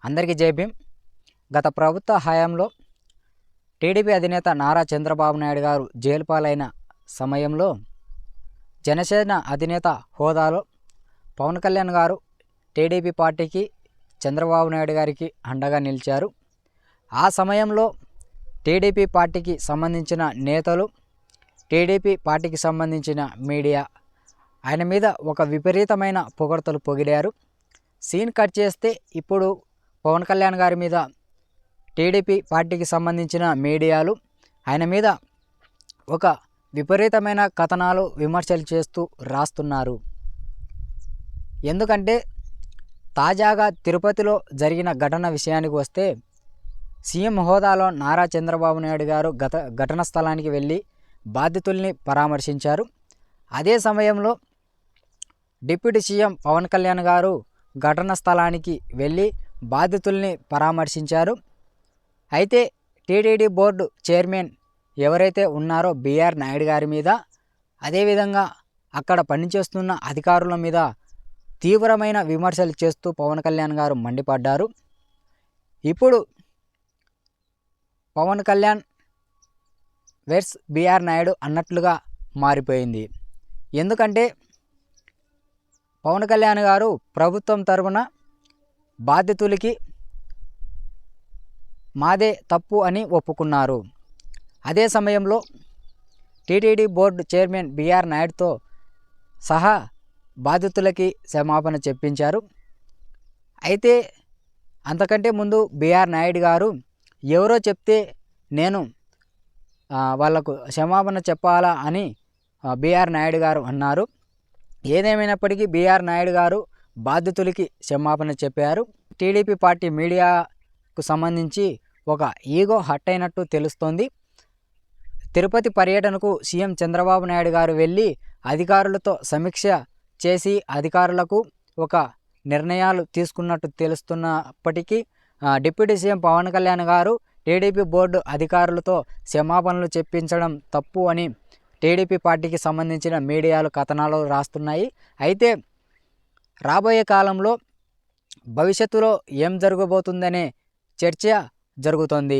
అందరికీ జై భీమ్. గత ప్రభుత్వ హయాంలో టీడీపీ అధినేత నారా చంద్రబాబు నాయుడు గారు జైలు పాలైన సమయంలో జనసేన అధినేత హోదాలో పవన్ కళ్యాణ్ గారు టీడీపీ పార్టీకి చంద్రబాబు నాయుడు గారికి అండగా నిలిచారు. ఆ సమయంలో టీడీపీ పార్టీకి సంబంధించిన నేతలు, టీడీపీ పార్టీకి సంబంధించిన మీడియా ఆయన మీద ఒక విపరీతమైన పొగడ్తలు పొగిడారు. సీన్ కట్ చేస్తే ఇప్పుడు పవన్ కళ్యాణ్ గారి మీద టీడీపీ పార్టీకి సంబంధించిన మీడియాలు ఆయన మీద ఒక విపరీతమైన కథనాలు, విమర్శలు చేస్తూ రాస్తున్నారు. ఎందుకంటే తాజాగా తిరుపతిలో జరిగిన ఘటన విషయానికి వస్తే సీఎం హోదాలో నారా చంద్రబాబు నాయుడు గారు ఘటన స్థలానికి వెళ్ళి బాధితుల్ని పరామర్శించారు. అదే సమయంలో డిప్యూటీ సీఎం పవన్ కళ్యాణ్ గారు ఘటన స్థలానికి వెళ్ళి బాధితుల్ని పరామర్శించారు. అయితే టీటీడీ బోర్డు చైర్మన్ ఎవరైతే ఉన్నారో బిఆర్ నాయుడు గారి మీద, అదేవిధంగా అక్కడ పనిచేస్తున్న అధికారుల మీద తీవ్రమైన విమర్శలు చేస్తూ పవన్ కళ్యాణ్ గారు మండిపడ్డారు. ఇప్పుడు పవన్ కళ్యాణ్ వెర్స్ బిఆర్ నాయుడు అన్నట్లుగా మారిపోయింది. ఎందుకంటే పవన్ కళ్యాణ్ గారు ప్రభుత్వం తరపున బాధితులకి మాదే తప్పు అని ఒప్పుకున్నారు. అదే సమయంలో టీటీడీ బోర్డు చైర్మన్ బిఆర్ నాయుడుతో సహా బాధితులకి క్షమాపణ చెప్పించారు. అయితే అంతకంటే ముందు బిఆర్ నాయుడు గారు ఎవరో చెప్తే నేను వాళ్లకు క్షమాపణ చెప్పాలా అని బిఆర్ నాయుడు గారు అన్నారు. ఏదేమైనప్పటికీ బిఆర్ నాయుడు గారు బాధితులకి క్షమాపణ చెప్పారు. టీడీపీ పార్టీ మీడియాకు సంబంధించి ఒక ఈగో హట్ అయినట్టు తెలుస్తోంది. తిరుపతి పర్యటనకు సీఎం చంద్రబాబు నాయుడు గారు వెళ్ళి అధికారులతో సమీక్ష చేసి అధికారులకు ఒక నిర్ణయాలు తీసుకున్నట్టు తెలుస్తున్నప్పటికీ డిప్యూటీ సీఎం పవన్ కళ్యాణ్ గారు టీడీపీ బోర్డు అధికారులతో క్షమాపణలు చెప్పించడం తప్పు అని టీడీపీ పార్టీకి సంబంధించిన మీడియాలు కథనాలు రాస్తున్నాయి. అయితే రాబోయే కాలంలో భవిష్యత్తులో ఏం జరగబోతుందనే చర్చ జరుగుతోంది.